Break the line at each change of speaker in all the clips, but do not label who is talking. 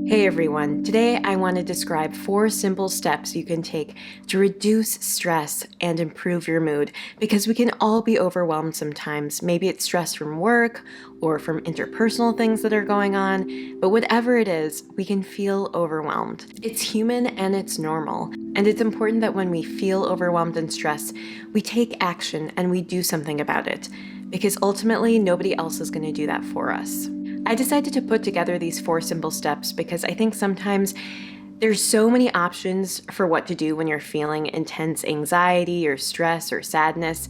Hey everyone, today I want to describe 4 simple steps you can take to reduce stress and improve your mood because we can all be overwhelmed sometimes. Maybe it's stress from work or from interpersonal things that are going on, but whatever it is, we can feel overwhelmed. It's human and it's normal, and it's important that when we feel overwhelmed and stressed, we take action and we do something about it because ultimately nobody else is going to do that for us. I decided to put together these 4 simple steps because I think sometimes there's so many options for what to do when you're feeling intense anxiety or stress or sadness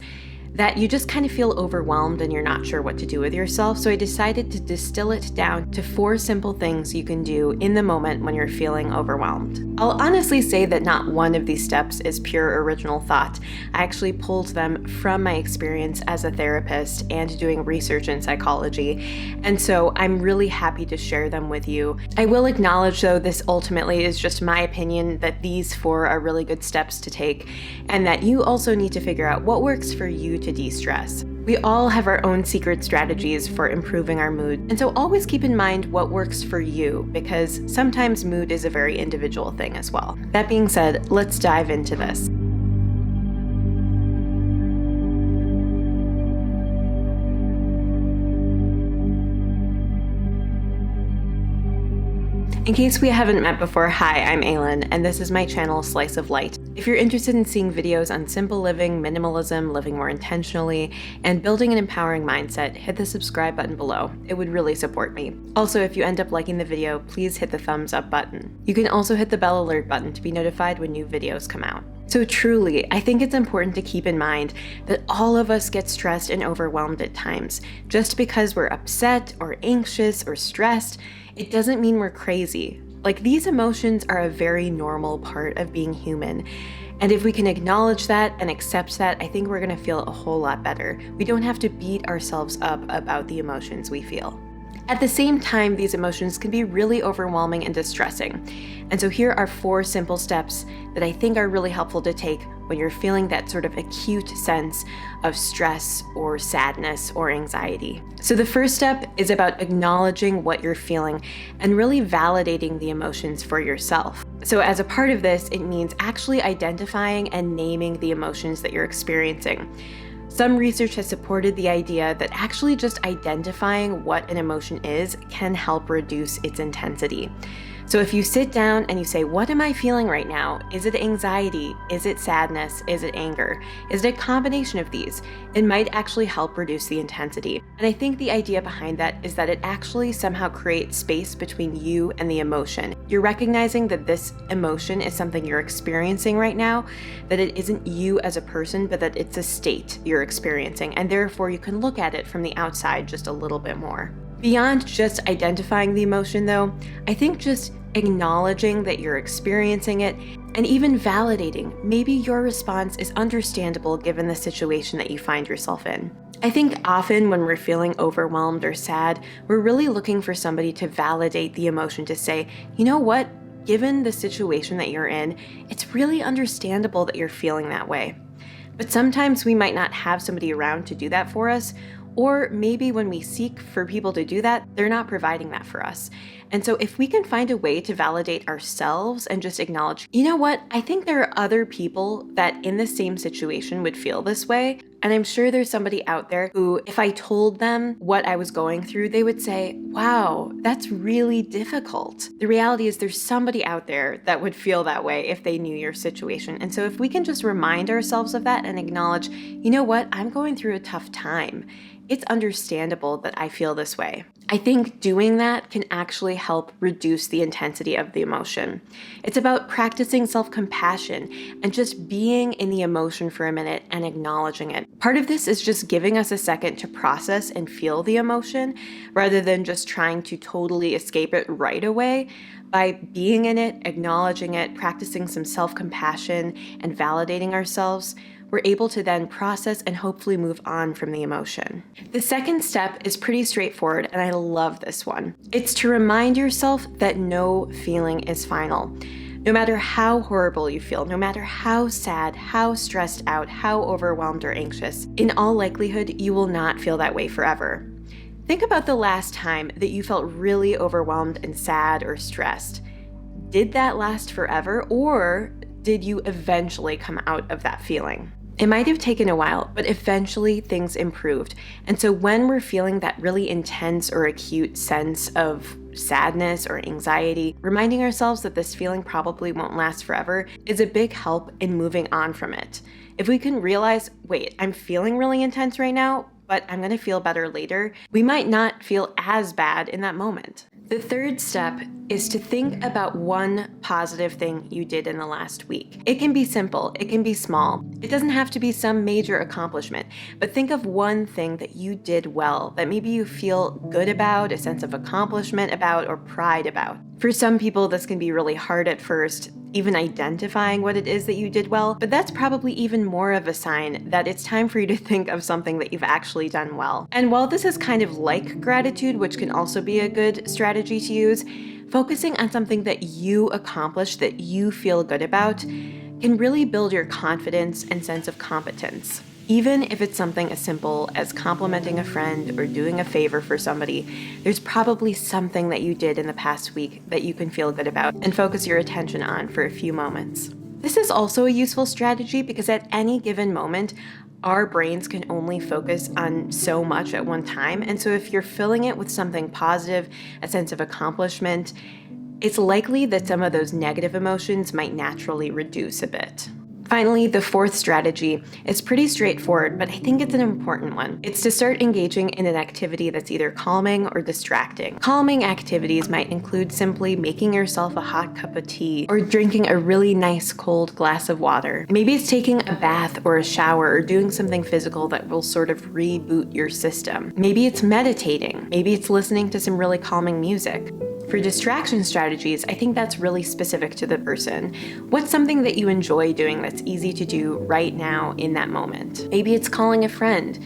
that you just kind of feel overwhelmed and you're not sure what to do with yourself. So I decided to distill it down to 4 simple things you can do in the moment when you're feeling overwhelmed. I'll honestly say that not one of these steps is pure original thought. I actually pulled them from my experience as a therapist and doing research in psychology, and so I'm really happy to share them with you. I will acknowledge, though, this ultimately is just my opinion, that these 4 are really good steps to take, and that you also need to figure out what works for you to de-stress. We all have our own secret strategies for improving our mood, and so always keep in mind what works for you, because sometimes mood is a very individual thing as well. That being said, let's dive into this. In case we haven't met before, hi, I'm Aylin, and this is my channel, Slice of Light. If you're interested in seeing videos on simple living, minimalism, living more intentionally, and building an empowering mindset, hit the subscribe button below. It would really support me. Also, if you end up liking the video, please hit the thumbs up button. You can also hit the bell alert button to be notified when new videos come out. So truly, I think it's important to keep in mind that all of us get stressed and overwhelmed at times. Just because we're upset or anxious or stressed, it doesn't mean we're crazy. Like, these emotions are a very normal part of being human. And if we can acknowledge that and accept that, I think we're gonna feel a whole lot better. We don't have to beat ourselves up about the emotions we feel. At the same time, these emotions can be really overwhelming and distressing. And so here are 4 simple steps that I think are really helpful to take when you're feeling that sort of acute sense of stress or sadness or anxiety. So the first step is about acknowledging what you're feeling and really validating the emotions for yourself. So as a part of this, it means actually identifying and naming the emotions that you're experiencing. Some research has supported the idea that actually just identifying what an emotion is can help reduce its intensity. So if you sit down and you say, what am I feeling right now? Is it anxiety? Is it sadness? Is it anger? Is it a combination of these? It might actually help reduce the intensity. And I think the idea behind that is that it actually somehow creates space between you and the emotion. You're recognizing that this emotion is something you're experiencing right now, that it isn't you as a person, but that it's a state you're experiencing, and therefore you can look at it from the outside just a little bit more. Beyond just identifying the emotion, though, I think just acknowledging that you're experiencing it and even validating maybe your response is understandable given the situation that you find yourself in. I think often when we're feeling overwhelmed or sad, we're really looking for somebody to validate the emotion, to say, you know what, given the situation that you're in, it's really understandable that you're feeling that way. But sometimes we might not have somebody around to do that for us, or maybe when we seek for people to do that, they're not providing that for us. And so if we can find a way to validate ourselves and just acknowledge, you know what, I think there are other people that in the same situation would feel this way. And I'm sure there's somebody out there who, if I told them what I was going through, they would say, wow, that's really difficult. The reality is there's somebody out there that would feel that way if they knew your situation. And so if we can just remind ourselves of that and acknowledge, you know what, I'm going through a tough time. It's understandable that I feel this way. I think doing that can actually help reduce the intensity of the emotion. It's about practicing self-compassion and just being in the emotion for a minute and acknowledging it. Part of this is just giving us a second to process and feel the emotion rather than just trying to totally escape it right away. By being in it, acknowledging it, practicing some self-compassion and validating ourselves, we're able to then process and hopefully move on from the emotion. The second step is pretty straightforward, and I love this one. It's to remind yourself that no feeling is final. No matter how horrible you feel, no matter how sad, how stressed out, how overwhelmed or anxious, in all likelihood, you will not feel that way forever. Think about the last time that you felt really overwhelmed and sad or stressed. Did that last forever, or did you eventually come out of that feeling? It might have taken a while, but eventually things improved. And so when we're feeling that really intense or acute sense of sadness or anxiety, reminding ourselves that this feeling probably won't last forever is a big help in moving on from it. If we can realize, wait, I'm feeling really intense right now, but I'm going to feel better later, we might not feel as bad in that moment. The third step is to think about one positive thing you did in the last week. It can be simple, it can be small. It doesn't have to be some major accomplishment, but think of one thing that you did well, that maybe you feel good about, a sense of accomplishment about, or pride about. For some people, this can be really hard at first, even identifying what it is that you did well, but that's probably even more of a sign that it's time for you to think of something that you've actually done well. And while this is kind of like gratitude, which can also be a good strategy to use, focusing on something that you accomplished that you feel good about can really build your confidence and sense of competence. Even if it's something as simple as complimenting a friend or doing a favor for somebody, there's probably something that you did in the past week that you can feel good about and focus your attention on for a few moments. This is also a useful strategy because at any given moment, our brains can only focus on so much at one time. And so if you're filling it with something positive, a sense of accomplishment, it's likely that some of those negative emotions might naturally reduce a bit. Finally, the fourth strategy is pretty straightforward, but I think it's an important one. It's to start engaging in an activity that's either calming or distracting. Calming activities might include simply making yourself a hot cup of tea or drinking a really nice cold glass of water. Maybe it's taking a bath or a shower or doing something physical that will sort of reboot your system. Maybe it's meditating. Maybe it's listening to some really calming music. For distraction strategies, I think that's really specific to the person. What's something that you enjoy doing that's easy to do right now in that moment? Maybe it's calling a friend,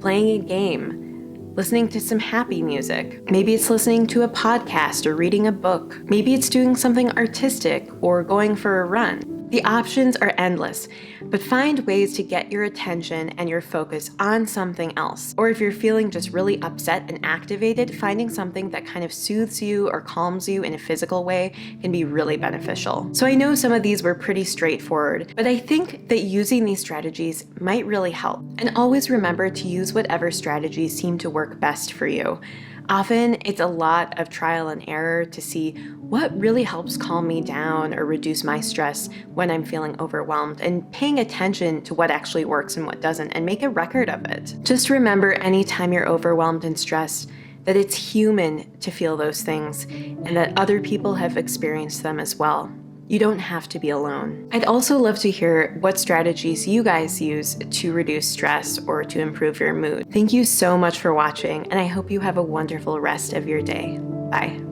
playing a game, listening to some happy music. Maybe it's listening to a podcast or reading a book. Maybe it's doing something artistic or going for a run. The options are endless, but find ways to get your attention and your focus on something else. Or if you're feeling just really upset and activated, finding something that kind of soothes you or calms you in a physical way can be really beneficial. So I know some of these were pretty straightforward, but I think that using these strategies might really help. And always remember to use whatever strategies seem to work best for you. Often it's a lot of trial and error to see what really helps calm me down or reduce my stress when I'm feeling overwhelmed, and paying attention to what actually works and what doesn't, and make a record of it. Just remember anytime you're overwhelmed and stressed that it's human to feel those things and that other people have experienced them as well. You don't have to be alone. I'd also love to hear what strategies you guys use to reduce stress or to improve your mood. Thank you so much for watching, and I hope you have a wonderful rest of your day. Bye.